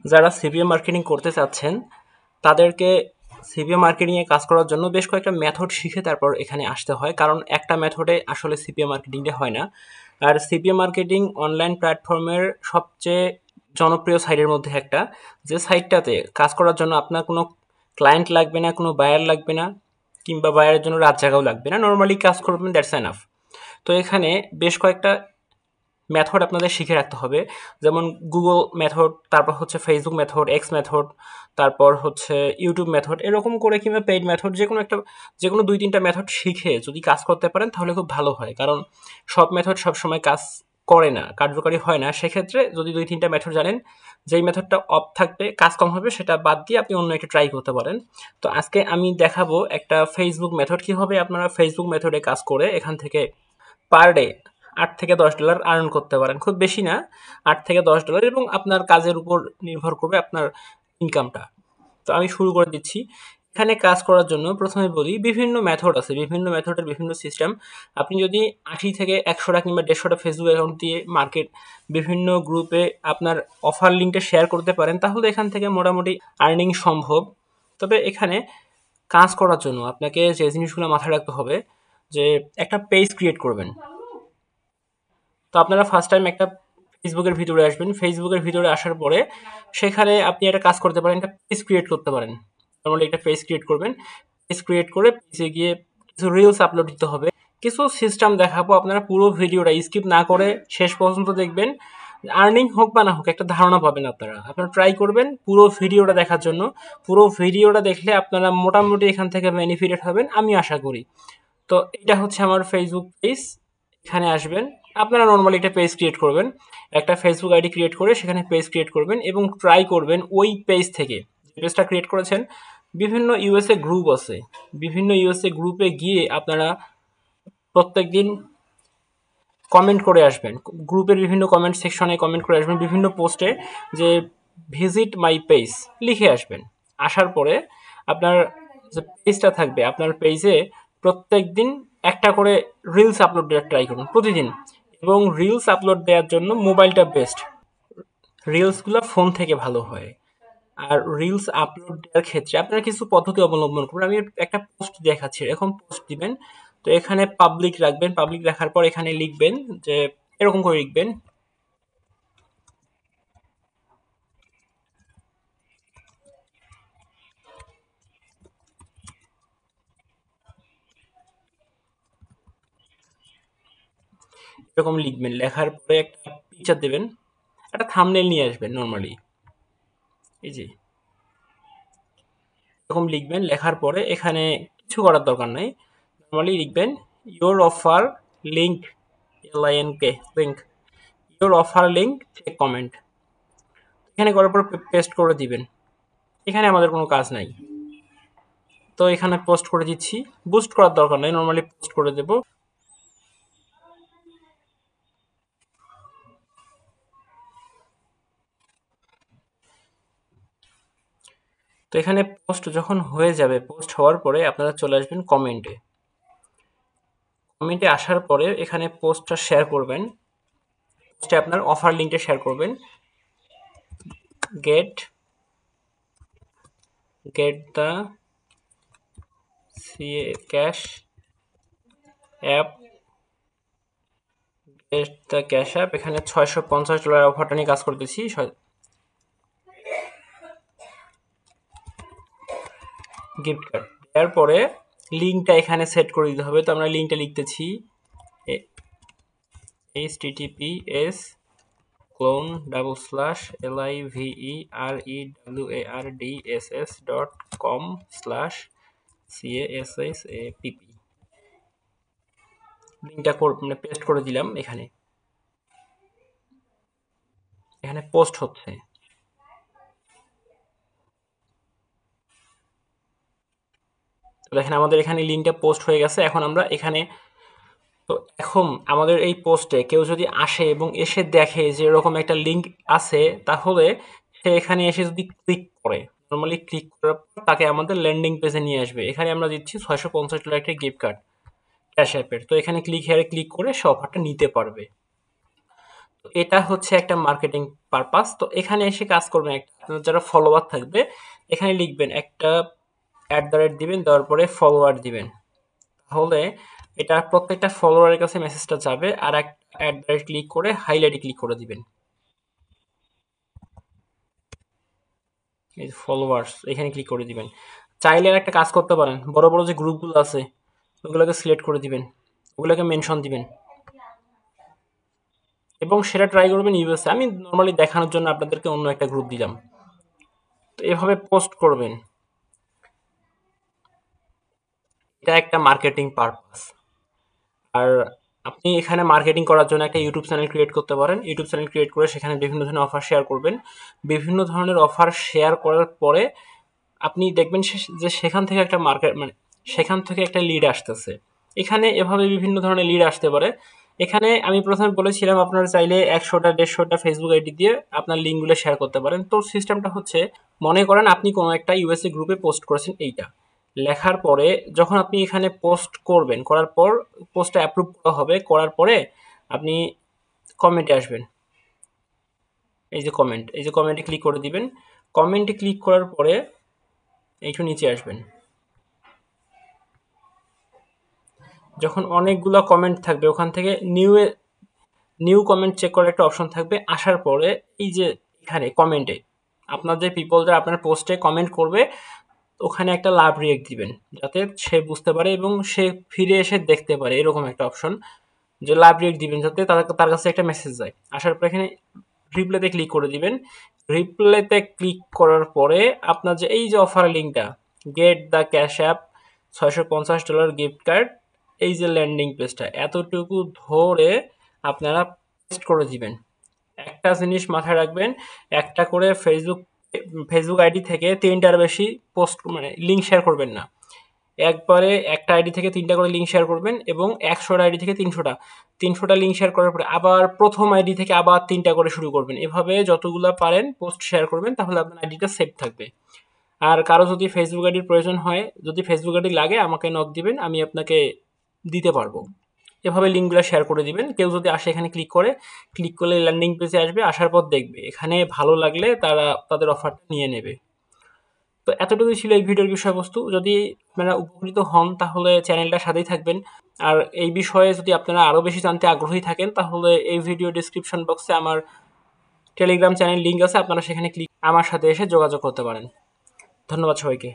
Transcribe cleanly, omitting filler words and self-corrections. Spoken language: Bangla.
যারা সিপিএম মার্কেটিং করতে চাচ্ছেন তাদেরকে সিপিএম মার্কেটিংয়ে কাজ করার জন্য বেশ কয়েকটা মেথড শিখে তারপর এখানে আসতে হয়, কারণ একটা মেথডে আসলে সিপিএম মার্কেটিংটা হয় না। আর সিপিএম মার্কেটিং অনলাইন প্ল্যাটফর্মের সবচেয়ে জনপ্রিয় সাইটের মধ্যে একটা, যে সাইটটাতে কাজ করার জন্য আপনার কোনো ক্লায়েন্ট লাগবে না, কোনো বায়ার লাগবে না, কিংবা বায়ারের জন্য রাত জাগাও লাগবে না, নর্মালি কাজ করবেন, দ্যাটস এনাফ। তো এখানে বেশ কয়েকটা মেথড আপনাদের শিখে রাখতে হবে, যেমন গুগল মেথড, তারপর হচ্ছে ফেসবুক মেথড, এক্স মেথড, তারপর হচ্ছে ইউটিউব মেথড, এরকম করে কিংবা পেইড মেথড, যে কোনো 2-3টা মেথড শিখে যদি কাজ করতে পারেন তাহলে খুব ভালো হয়, কারণ সব মেথড সবসময় কাজ করে না, কার্যকরী হয় না। সেক্ষেত্রে যদি 2-3টা মেথড জানেন, যেই মেথডটা অফ থাকবে, কাজ কম হবে, সেটা বাদ দিয়ে আপনি অন্য একটা ট্রাই করতে পারেন। তো আজকে আমি দেখাবো একটা ফেসবুক মেথড, কীভাবে আপনারা ফেসবুক মেথডে কাজ করে এখান থেকে পার ডে $8 থেকে $10 আর্ন করতে পারেন। খুব বেশি না, $8 থেকে $10, এবং আপনার কাজের উপর নির্ভর করবে আপনার ইনকামটা। তো আমি শুরু করে দিচ্ছি। এখানে কাজ করার জন্য প্রথমে বলি, বিভিন্ন মেথড আছে, বিভিন্ন মেথডের বিভিন্ন সিস্টেম। আপনি যদি 80 থেকে 100টা কিংবা 150টা ফেসবুক অ্যাকাউন্ট দিয়ে বিভিন্ন গ্রুপে আপনার অফার লিঙ্কটা শেয়ার করতে পারেন, তাহলে এখান থেকে মোটামুটি আর্নিং সম্ভব। তবে এখানে কাজ করার জন্য আপনাকে যে জিনিসগুলো মাথায় রাখতে হবে, যে একটা পেজ ক্রিয়েট করবেন। তো আপনারা ফার্স্ট টাইম একটা ফেসবুকের ভিতরে আসবেন। ফেসবুকের ভিতরে আসার পরে সেখানে আপনি একটা কাজ করতে পারেন, একটা পেজ ক্রিয়েট করতে পারেন। নর্মালি একটা পেজ ক্রিয়েট করবেন, পেজ ক্রিয়েট করে পেজে গিয়ে কিছু রিলস আপলোড দিতে হবে। কিছু সিস্টেম দেখাবো, আপনারা পুরো ভিডিওটা স্কিপ না করে শেষ পর্যন্ত দেখবেন। আর্নিং হোক বা না হোক, একটা ধারণা পাবেন। আপনারা ট্রাই করবেন পুরো ভিডিওটা দেখার জন্য। পুরো ভিডিওটা দেখলে আপনারা মোটামুটি এখান থেকে বেনিফিটেড হবেন, আমি আশা করি। তো এটা হচ্ছে আমার ফেসবুক পেজ। এখানে আসবেন, আপনারা নর্মালি একটা পেজ ক্রিয়েট করবেন, একটা ফেসবুক আইডি ক্রিয়েট করে সেখানে পেজ ক্রিয়েট করবেন, এবং ট্রাই করবেন ওই পেজ থেকে, যে পেজটা ক্রিয়েট করেছেন, বিভিন্ন ইউএসএ গ্রুপ আছে, বিভিন্ন ইউএসএ গ্রুপে গিয়ে আপনারা প্রত্যেকদিন কমেন্ট করে আসবেন। গ্রুপের বিভিন্ন কমেন্ট সেকশনে কমেন্ট করে আসবেন, বিভিন্ন পোস্টে যে ভিজিট মাই পেজ লিখে আসবেন। আসার পরে আপনার যে পেজটা থাকবে, আপনার পেজে প্রত্যেক দিন একটা করে রিলস আপলোড দেওয়ার ট্রাই করুন প্রতিদিন। এবং রিলস আপলোড দেওয়ার জন্য মোবাইলটা বেস্ট, রিলসগুলো ফোন থেকে ভালো হয়। আর রিলস আপলোড দেওয়ার ক্ষেত্রে আপনারা কিছু পদ্ধতি অবলম্বন করবেন। আমি একটা পোস্ট দেখাচ্ছি, এরকম পোস্ট দিবেন। তো এখানে পাবলিক রাখবেন, পাবলিক রাখার পর এখানে লিখবেন যে, এরকম করে লিখবেন, এরকম লিখবেন। লেখার পরে একটা পিকচার দেবেন, একটা থাম্বনেল নিয়ে আসবেন নর্মালি, এই যে এরকম লিখবেন। লেখার পরে এখানে কিছু করার দরকার নাই, নর্মালি লিখবেন your offer link, LINK link, your offer link check comment. এখানে করার পর পেস্ট করে দিবেন। এখানে আমাদের কোনো কাজ নাই, তো এখানে পোস্ট করে দিচ্ছি। বুস্ট করার দরকার নাই, নর্মালি পোস্ট করে দেব। তো এখানে পোস্ট যখন হয়ে যাবে, পোস্ট হওয়ার পরে আপনারা চলে আসবেন কমেন্টে। কমেন্টে আসার পরে এখানে পোস্টটা শেয়ার করবেন, পোস্টে আপনার অফার লিঙ্কটা শেয়ার করবেন। Get the CA cash app, get the cash app. এখানে $650 অফারটা নিয়ে কাজ করতেছি। গিফট কার্ড দেওয়ার পরে লিঙ্কটা এখানে সেট করে দিতে হবে। তো আমরা লিঙ্কটা লিখতেছি https://livewards.com/casapp। লিঙ্কটা মানে পেস্ট করে দিলাম। এখানে পোস্ট হচ্ছে। তো দেখেন আমাদের এখানে লিঙ্কটা পোস্ট হয়ে গেছে। এখন আমরা এখানে, তো এখন আমাদের এই পোস্টে কেউ যদি আসে এবং এসে দেখে যে এরকম একটা লিঙ্ক আছে, তাহলে সে এখানে এসে যদি ক্লিক করে, নর্মালি ক্লিক করার পর তাকে আমাদের ল্যান্ডিং পেজে নিয়ে আসবে। এখানে আমরা দিচ্ছি $650 একটা গিফট কার্ড ক্যাশ অ্যাপের। তো এখানে ক্লিক হেয়ারে ক্লিক করে সে অফারটা নিতে পারবে। এটা হচ্ছে একটা মার্কেটিং পারপাস। তো এখানে এসে কাজ করবেন, একটা আপনার যারা ফলোয়ার থাকবে এখানে লিখবেন একটা দিবেন, দেওয়ার পরে ফলোয়ার দিবেন। তাহলে এটা প্রত্যেকটা ফলোয়ারের কাছে মেসেজটা যাবে। আর একটা ক্লিক করে হাইলাইটে ক্লিক করে দিবেন। এই ফলোয়ার্স এখানে ক্লিক করে দিবেন। চাইলে আর একটা কাজ করতে পারেন, বড় বড় যে গ্রুপগুলো আছে ওগুলোকে সিলেক্ট করে দিবেন, ওগুলোকে মেনশন দিবেন এবং সেটা ট্রাই করবেন ইউএসএ। আমি নর্মালি দেখানোর জন্য আপনাদেরকে অন্য একটা গ্রুপ দিলাম। তো এভাবে পোস্ট করবেন, এটা একটা মার্কেটিং পারপাস। আর আপনি এখানে মার্কেটিং করার জন্য একটা ইউটিউব চ্যানেল ক্রিয়েট করতে পারেন। ইউটিউব চ্যানেল ক্রিয়েট করে সেখানে বিভিন্ন ধরনের অফার শেয়ার করবেন। বিভিন্ন ধরনের অফার শেয়ার করার পরে আপনি দেখবেন যে সেখান থেকে একটা মার্কেট মানে সেখান থেকে একটা লিড আসতেছে। এখানে এভাবে বিভিন্ন ধরনের লিড আসতে পারে। এখানে আমি প্রথমে বলেছিলাম আপনারা চাইলে 100টা 150টা ফেসবুক আইডি দিয়ে আপনার লিঙ্কগুলো শেয়ার করতে পারেন। তো সিস্টেমটা হচ্ছে, মনে করেন আপনি কোনো একটা ইউএসএ গ্রুপে পোস্ট করেছেন এইটা লেখার পরে, যখন আপনি এখানে পোস্ট করবেন, করার পর পোস্টটা অ্যাপ্রুভ করা হবে, করার পরে আপনি কমেন্টে আসবেন। এই যে কমেন্টে ক্লিক করে দিবেন। কমেন্টে ক্লিক করার পরে একটু নিচে আসবেন। যখন অনেকগুলো কমেন্ট থাকবে ওখান থেকে নিউ কমেন্ট চেক করার একটা অপশন থাকবে। আসার পরে এই যে এখানে কমেন্টে আপনার যে পিপল যারা আপনার পোস্টে কমেন্ট করবে ওখানে একটা লাভ রিয়েক্ট দিবেন, যাতে সে বুঝতে পারে এবং সে ফিরে এসে দেখতে পারে। এরকম একটা অপশন, যে লাভ রিয়েক্ট দিবেন যাতে তার কাছে একটা মেসেজ যায়। আসার পর এখানে রিপ্লাইতে ক্লিক করে দিবেন। রিপ্লাইতে ক্লিক করার পরে আপনার যে এই যে অফার লিঙ্কটা, get the cash app $650 gift card, এই যে ল্যান্ডিং পেজটা এতটুকু ধরে আপনারা পেস্ট করে দিবেন। একটা জিনিস মাথায় রাখবেন, একটা করে ফেসবুক আইডি থেকে 3টার বেশি পোস্ট মানে লিঙ্ক শেয়ার করবেন না। একবারে একটা আইডি থেকে 3টা করে লিঙ্ক শেয়ার করবেন এবং 100টা আইডি থেকে 300টা লিঙ্ক শেয়ার করার পরে আবার প্রথম আইডি থেকে আবার 3টা করে শুরু করবেন। এভাবে যতগুলো পারেন পোস্ট শেয়ার করবেন, তাহলে আপনার আইডিটা সেভ থাকবে। আর কারো যদি ফেসবুক আইডির প্রয়োজন হয়, যদি ফেসবুক আইডি লাগে আমাকে নক দিবেন, আমি আপনাকে দিতে পারবো। এভাবে লিঙ্কগুলো শেয়ার করে দিবেন। কেউ যদি আসে এখানে ক্লিক করলে ল্যান্ডিং পেজে আসবে। আসার পর দেখবে এখানে ভালো লাগলে তারা তাদের অফারটা নিয়ে নেবে। তো এতটুকুই ছিল এই ভিডিওর বিষয়বস্তু। যদি আপনারা উপকৃত হন তাহলে চ্যানেলটার সাথেই থাকবেন। আর এই বিষয়ে যদি আপনারা আরও বেশি জানতে আগ্রহী থাকেন তাহলে এই ভিডিও ডিসক্রিপশন বক্সে আমার টেলিগ্রাম চ্যানেল লিঙ্ক আছে, আপনারা সেখানে ক্লিক আমার সাথে এসে যোগাযোগ করতে পারেন। ধন্যবাদ সবাইকে।